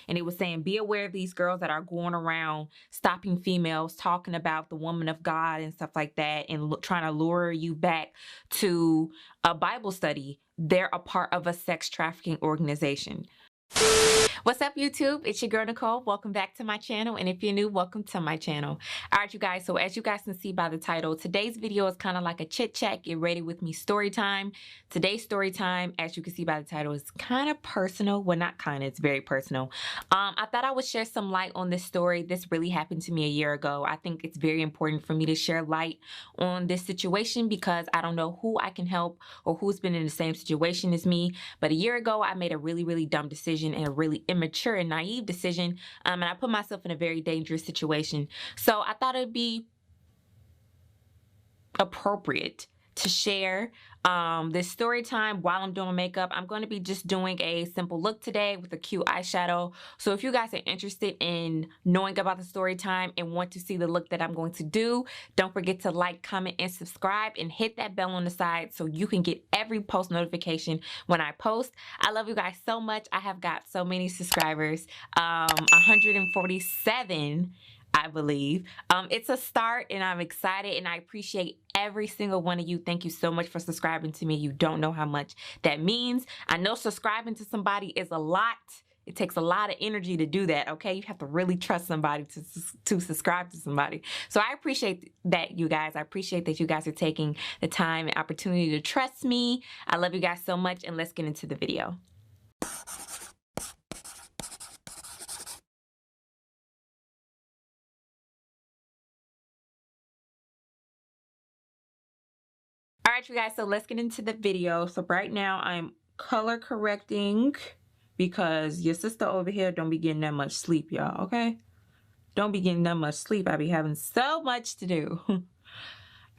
and it was saying, be aware of these girls that are going around stopping females, talking about the woman of God and stuff like that, and trying to lure you back to a Bible study. They're a part of a sex trafficking organization. What's up, YouTube? It's your girl Nicole. Welcome back to my channel, and if you're new, welcome to my channel. All right, you guys, so as you guys can see by the title, today's video is kind of like a chit chat, get ready with me story time. Today's story time, as you can see by the title, is kind of personal. Well, not kind of, it's very personal. I thought I would share some light on this story. This really happened to me a year ago. I think it's very important for me to share light on this situation because I don't know who I can help or who's been in the same situation as me. But a year ago, I made a really dumb decision and a really immature and naive decision, and I put myself in a very dangerous situation. So I thought it'd be appropriate to share this story time while I'm doing makeup. I'm going to be just doing a simple look today with a cute eyeshadow. So if you guys are interested in knowing about the story time and want to see the look that I'm going to do, don't forget to like, comment, and subscribe, and hit that bell on the side so you can get every post notification when I post. I love you guys so much. I have got so many subscribers, 147, I believe. It's a start, and I'm excited, and I appreciate every single one of you. Thank you so much for subscribing to me. You don't know how much that means. I know subscribing to somebody is a lot. It takes a lot of energy to do that, okay? You have to really trust somebody to subscribe to somebody. So I appreciate that, you guys. I appreciate that you guys are taking the time and opportunity to trust me. I love you guys so much, and let's get into the video. All right, you guys, so let's get into the video. So right now I'm color correcting because your sister over here don't be getting that much sleep, y'all, okay? Don't be getting that much sleep. I be having so much to do. All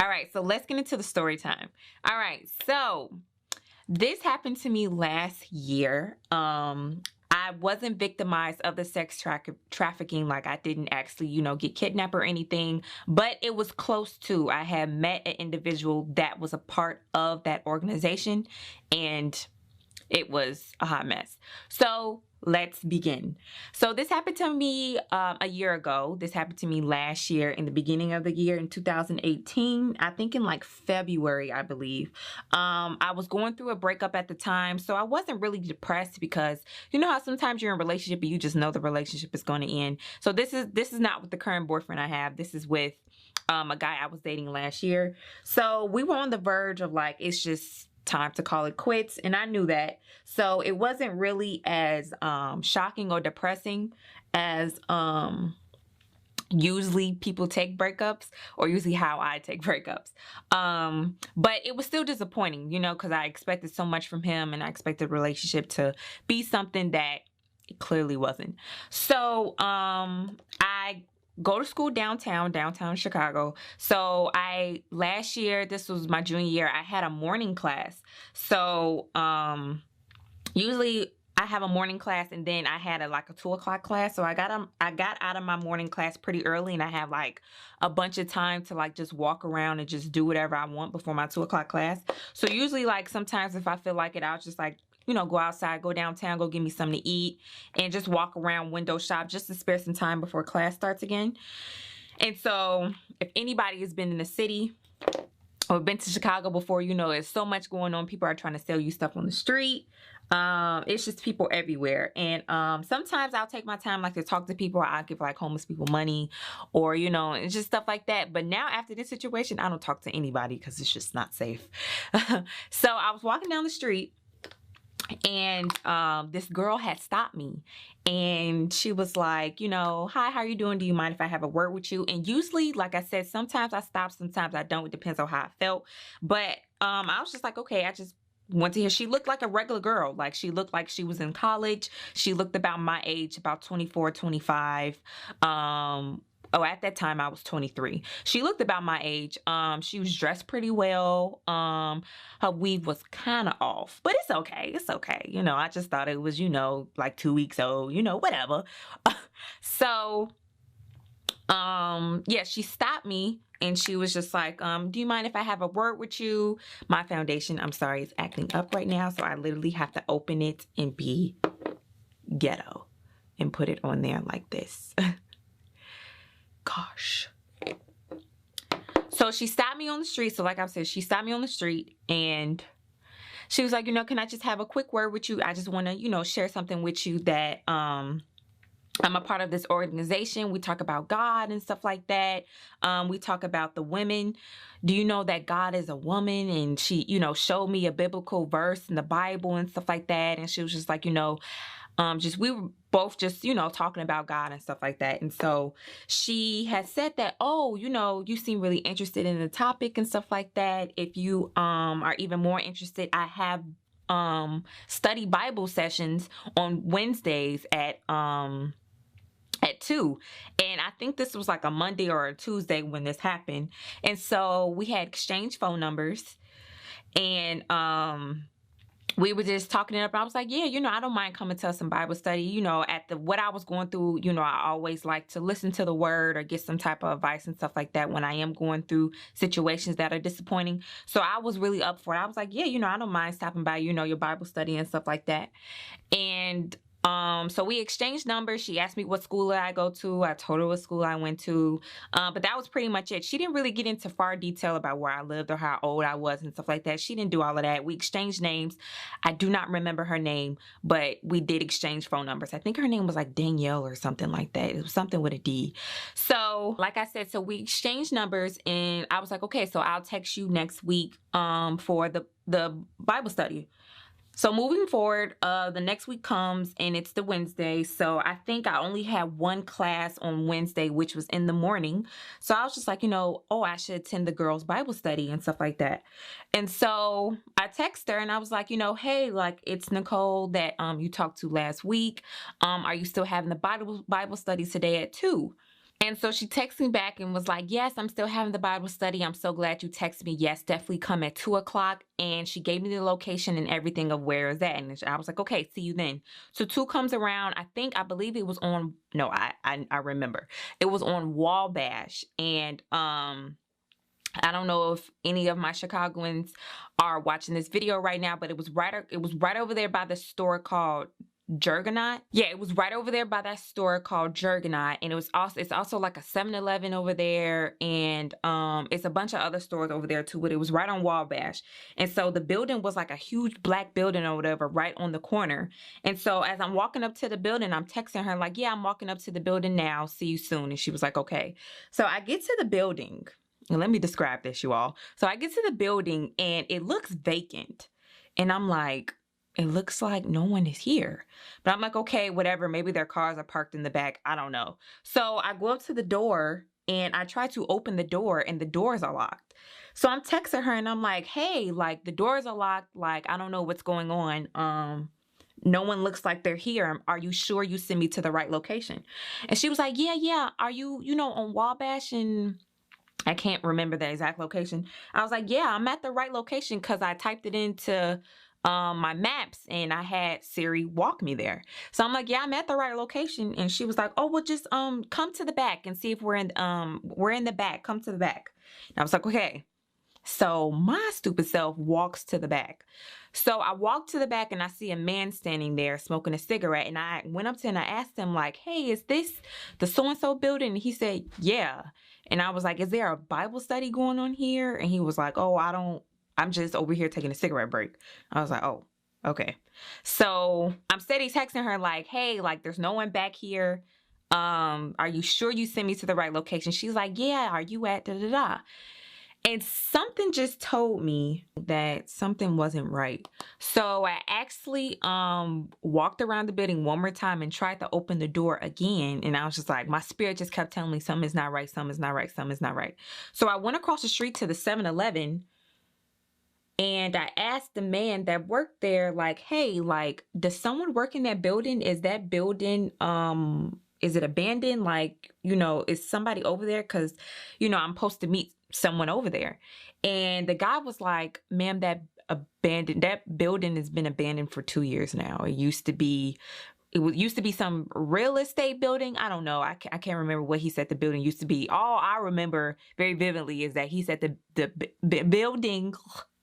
right, so let's get into the story time. All right, so this happened to me last year. I wasn't victimized of the sex trafficking, like I didn't actually, get kidnapped or anything, but it was close to. I had met an individual that was a part of that organization, and it was a hot mess. So let's begin. So this happened to me a year ago. This happened to me last year in the beginning of the year in 2018. I think in like February, I believe. I was going through a breakup at the time, so I wasn't really depressed because you know how sometimes you're in a relationship and you just know the relationship is going to end. So this is not with the current boyfriend I have. This is with a guy I was dating last year. So we were on the verge of like, it's just time to call it quits, and I knew that. So it wasn't really as shocking or depressing as usually people take breakups, or usually how I take breakups. But it was still disappointing, because I expected so much from him, and I expected the relationship to be something that it clearly wasn't. So I go to school downtown Chicago. So last year, this was my junior year, I had a morning class. So usually I have a morning class, and then I had like a 2 o'clock class. So I got out of my morning class pretty early, and I have like a bunch of time to like just walk around and just do whatever I want before my 2 o'clock class. So usually, like, sometimes if I feel like it, I'll just like, go outside, go downtown, go get me something to eat, and just walk around, window shop, just to spare some time before class starts again. And so if anybody has been in the city or been to Chicago before, there's so much going on. People are trying to sell you stuff on the street. It's just people everywhere. And sometimes I'll take my time like to talk to people. I'll give like homeless people money, or it's just stuff like that. But now after this situation, I don't talk to anybody because it's just not safe. So I was walking down the street, and this girl had stopped me, and she was like, hi, how are you doing? Do you mind if I have a word with you? And usually, like I said, sometimes I stop, sometimes I don't. It depends on how I felt. But I was just like, okay, I just went to hear. She looked like a regular girl. Like, she looked like she was in college. She looked about my age, about 24, 25. Oh, at that time I was 23. She looked about my age. She was dressed pretty well. Her weave was kind of off, but it's okay. It's okay. I just thought it was, like 2 weeks old, whatever. So, yeah, she stopped me, and she was just like, do you mind if I have a word with you? My foundation, I'm sorry, is acting up right now, so I literally have to open it and be ghetto. and put it on there like this. Gosh. So she stopped me on the street. So like I said, she stopped me on the street and she was like, can I just have a quick word with you? I just want to, share something with you that I'm a part of this organization. We talk about God and stuff like that. We talk about the women. Do you know that God is a woman? And she, showed me a biblical verse in the Bible and stuff like that. And she was just like, we were both just, talking about God and stuff like that. And so she had said that, oh, you seem really interested in the topic and stuff like that. If you are even more interested, I have study Bible sessions on Wednesdays at 2. And I think this was like a Monday or a Tuesday when this happened. And so we had exchanged phone numbers and we were just talking it up. I was like, yeah, I don't mind coming to some Bible study. At what I was going through, I always like to listen to the word or get some type of advice and stuff like that when I am going through situations that are disappointing. So I was really up for it. I was like, yeah, I don't mind stopping by, your Bible study and stuff like that. And so we exchanged numbers. She asked me what school I go to. I told her what school I went to. But that was pretty much it. She didn't really get into far detail about where I lived or how old I was and stuff like that. She didn't do all of that. We exchanged names. I do not remember her name, but we did exchange phone numbers. I think her name was like Danielle or something like that. It was something with a D. So like I said, so we exchanged numbers and I was like, okay, so I'll text you next week for the Bible study. So moving forward, the next week comes and it's the Wednesday. So I think I only had one class on Wednesday, which was in the morning. So I was just like, I should attend the girls' Bible study and stuff like that. And so I texted her and I was like, hey, like it's Nicole that you talked to last week. Are you still having the Bible study today at 2? And so she texted me back and was like, yes, I'm still having the Bible study. I'm so glad you texted me. Yes, definitely come at 2:00. And she gave me the location and everything of where is that. And I was like, okay, see you then. So 2 comes around. I believe it was on, no, I remember. It was on Wabash. And I don't know if any of my Chicagoans are watching this video right now, but it was right over there by the store called Juggernaut. Yeah, it was right over there by that store called Juggernaut, and it's also like a 7-Eleven over there, and it's a bunch of other stores over there too, but it was right on Wabash. And so the building was like a huge black building or whatever right on the corner. And so as I'm walking up to the building, I'm texting her like, yeah, I'm walking up to the building now, see you soon. And she was like, okay. So I get to the building, and let me describe this, you all. So I get to the building and it looks vacant, and I'm like, it looks like no one is here. But I'm like, okay, whatever. Maybe their cars are parked in the back. I don't know. So I go up to the door and I try to open the door and the doors are locked. So I'm texting her and I'm like, hey, like the doors are locked. Like, I don't know what's going on. No one looks like they're here. Are you sure you send me to the right location? And she was like, yeah. Are you, on Wabash? And I can't remember the exact location. I was like, yeah, I'm at the right location because I typed it into my maps and I had Siri walk me there. So I'm like, yeah, I'm at the right location. And she was like, oh, well, just come to the back and see if we're in the back. Come to the back. And I was like, okay. So my stupid self walks to the back. So I walked to the back and I see a man standing there smoking a cigarette. And I went up to him and I asked him like, hey, is this the so-and-so building? And he said, yeah. And I was like, is there a Bible study going on here? And he was like, oh, I'm just over here taking a cigarette break. I was like, oh, okay. So I'm steady texting her like, hey, like there's no one back here. Are you sure you sent me to the right location? She's like, yeah, are you at da-da-da? And something just told me that something wasn't right. So I actually walked around the building one more time and tried to open the door again. And I was just like, my spirit just kept telling me something is not right, something is not right, something is not right. So I went across the street to the 7-Eleven. And I asked the man that worked there, like, hey, like, does someone work in that building? Is that building, is it abandoned? Like, is somebody over there? Because, I'm supposed to meet someone over there. And the guy was like, ma'am, that building has been abandoned for 2 years now. It used to be some real estate building. I don't know. I can't remember what he said the building used to be. All I remember very vividly is that he said the building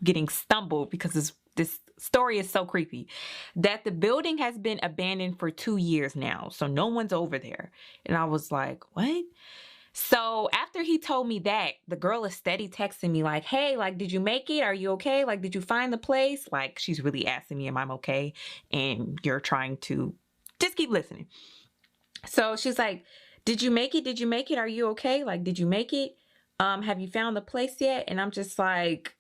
getting stumbled because this story is so creepy, that the building has been abandoned for 2 years now. So no one's over there. And I was like, what? So after he told me that, the girl is steady texting me like, hey, like, did you make it? Are you okay? Like, did you find the place? Like, she's really asking me, am I okay? And you're trying to just keep listening. So she's like, did you make it? Did you make it? Are you okay? Like, did you make it? Have you found the place yet? And I'm just like,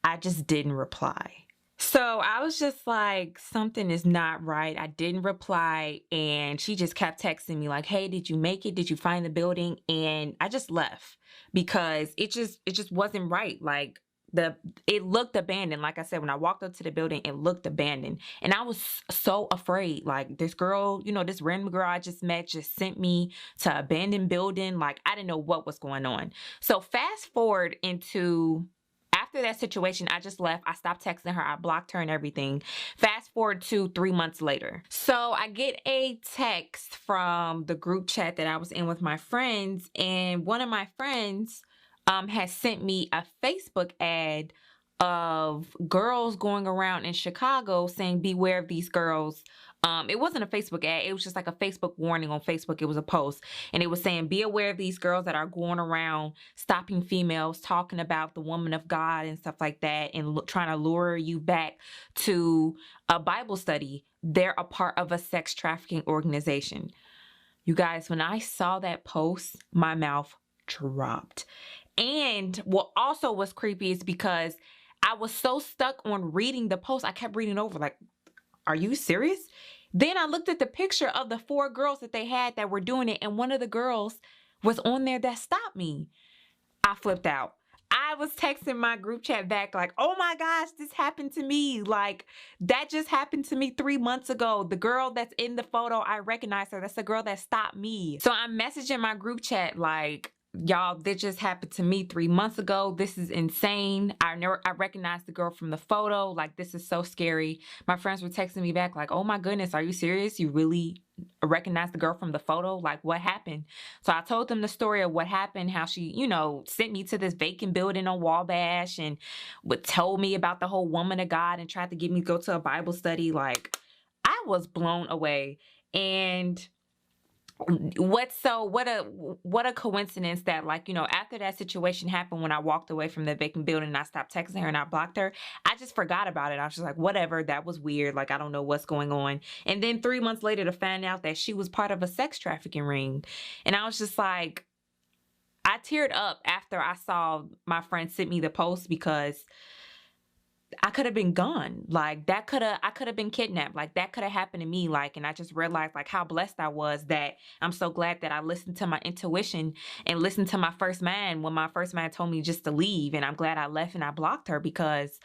I just didn't reply. So I was just like, something is not right. I didn't reply, and she just kept texting me like, hey, did you make it? Did you find the building? And I just left because it just wasn't right. Like, it looked abandoned. Like I said, when I walked up to the building, it looked abandoned. And I was so afraid. Like, this girl, this random girl I just met just sent me to abandoned building. Like, I didn't know what was going on. So fast forward into after that situation, I just left. I stopped texting her. I blocked her and everything. Fast forward to 3 months later. So I get a text from the group chat that I was in with my friends, and one of my friends has sent me a Facebook ad of girls going around in Chicago saying, beware of these girls. It wasn't a Facebook ad. It was just like a Facebook warning on Facebook. It was a post, and it was saying, be aware of these girls that are going around stopping females, talking about the woman of God and stuff like that, and trying to lure you back to a Bible study. They're a part of a sex trafficking organization. You guys, when I saw that post, my mouth dropped. And what also was creepy is because I was so stuck on reading the post, I kept reading over like, are you serious? Then I looked at the picture of the 4 girls that they had that were doing it, and one of the girls was on there that stopped me. I flipped out. I was texting my group chat back like, oh my gosh, this happened to me. Like, that just happened to me 3 months ago. The girl that's in the photo, I recognize her. That's the girl that stopped me. So I'm messaging my group chat like, y'all, this just happened to me 3 months ago. This is insane. I recognized the girl from the photo. Like, this is so scary. My friends were texting me back like, oh my goodness, are you serious? You really recognized the girl from the photo? Like, what happened? So I told them the story of what happened, how she, sent me to this vacant building on Wabash and told me about the whole woman of God and tried to get me to go to a Bible study. Like, I was blown away. And what a coincidence that, like, after that situation happened, when I walked away from the vacant building and I stopped texting her and I blocked her, I just forgot about it. I was just like, whatever, that was weird. Like, I don't know what's going on. And then 3 months later to find out that she was part of a sex trafficking ring. And I was just like, I teared up after I saw my friend sent me the post, because I could have been gone. Like, I could have been kidnapped. Like, that could have happened to me. Like, and I just realized like how blessed I was, that I'm so glad that I listened to my intuition and listened to my first man when my first man told me just to leave. And I'm glad I left and I blocked her, because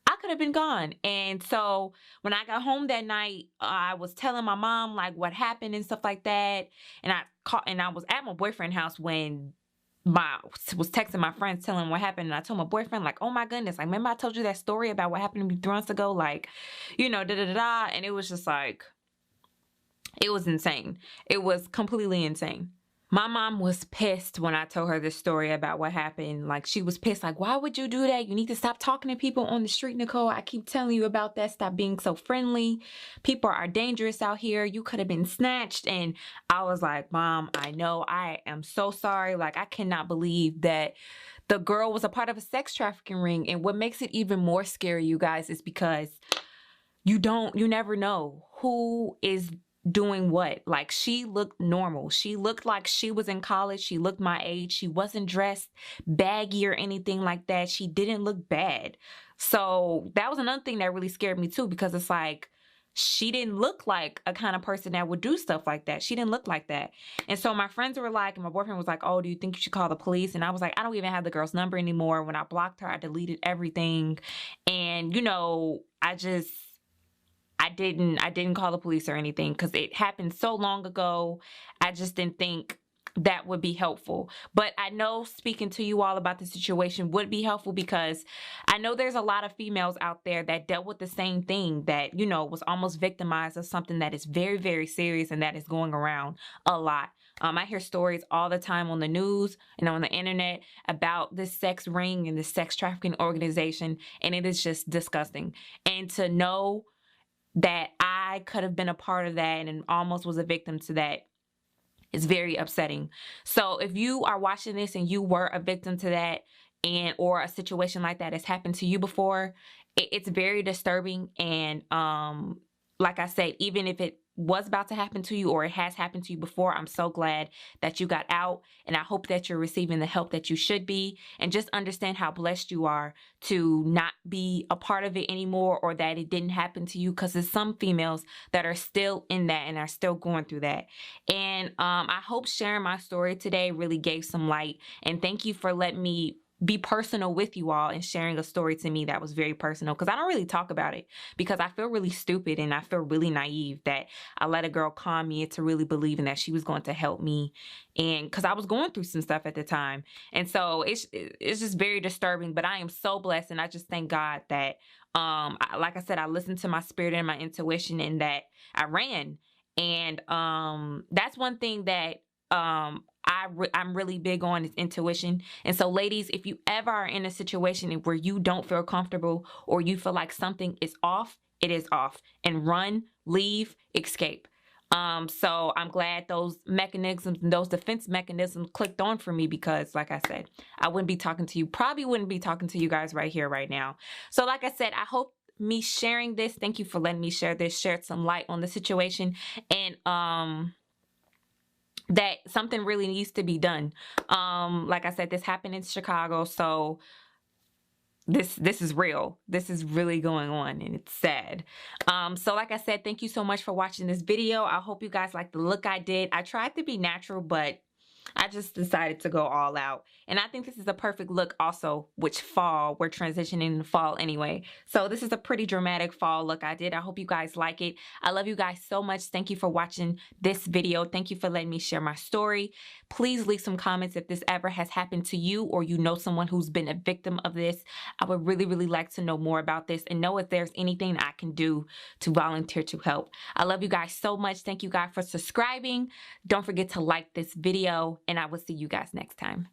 I could have been gone. And so when I got home that night, I was telling my mom like what happened and stuff like that. And I was at my boyfriend's house when was texting my friends telling what happened, and I told my boyfriend like, oh my goodness, like, remember I told you that story about what happened to me 3 months ago, like, and it was just like, it was insane. It was completely insane. My mom was pissed when I told her this story about what happened. Like, she was pissed. Like, why would you do that? You need to stop talking to people on the street, Nicole. I keep telling you about that. Stop being so friendly. People are dangerous out here. You could have been snatched. And I was like, Mom, I know. I am so sorry. Like, I cannot believe that the girl was a part of a sex trafficking ring. And what makes it even more scary, you guys, is because you never know who is doing what. Like, she looked normal. She looked like she was in college. She looked my age. She wasn't dressed baggy or anything like that. She didn't look bad. So that was another thing that really scared me too, because it's like, she didn't look like a kind of person that would do stuff like that. She didn't look like that. And so my friends were like, and my boyfriend was like, oh, do you think you should call the police? And I was like, I don't even have the girl's number anymore. When I blocked her, I deleted everything. And, I didn't call the police or anything, because it happened so long ago. I just didn't think that would be helpful. But I know speaking to you all about the situation would be helpful, because I know there's a lot of females out there that dealt with the same thing, that, you know, was almost victimized of something that is very, very serious and that is going around a lot. I hear stories all the time on the news and on the internet about this sex ring and this sex trafficking organization, and it is just disgusting. And to know that I could have been a part of that and almost was a victim to that, it's very upsetting. So if you are watching this and you were a victim to that, and or a situation like that has happened to you before, it's very disturbing. And like I said, even if it was about to happen to you or it has happened to you before, I'm so glad that you got out, and I hope that you're receiving the help that you should be, and just understand how blessed you are to not be a part of it anymore, or that it didn't happen to you, because there's some females that are still in that and are still going through that. And I hope sharing my story today really gave some light, and thank you for letting me be personal with you all and sharing a story to me that was very personal, because I don't really talk about it, because I feel really stupid and I feel really naive that I let a girl con me into really believing that she was going to help me, and because I was going through some stuff at the time. And so it's just very disturbing, but I am so blessed, and I just thank God that like I said, I listened to my spirit and my intuition, and that I ran. And that's one thing that I'm really big on, is intuition. And so ladies, if you ever are in a situation where you don't feel comfortable, or you feel like something is off, it is off, and run, leave, escape. So I'm glad those mechanisms and those defense mechanisms clicked on for me, because like I said, I wouldn't be talking to you, probably wouldn't be talking to you guys right here, right now. So like I said, I hope me sharing this, thank you for letting me share this, shared some light on the situation, and that something really needs to be done. Like I said, this happened in Chicago, so this is real. This is really going on, and it's sad. So like I said, thank you so much for watching this video. I hope you guys like the look I did. I tried to be natural, but I just decided to go all out. And I think this is a perfect look also, which fall, we're transitioning into fall anyway. So this is a pretty dramatic fall look I did. I hope you guys like it. I love you guys so much. Thank you for watching this video. Thank you for letting me share my story. Please leave some comments if this ever has happened to you, or you know someone who's been a victim of this. I would really, really like to know more about this, and know if there's anything I can do to volunteer to help. I love you guys so much. Thank you guys for subscribing. Don't forget to like this video, and I will see you guys next time.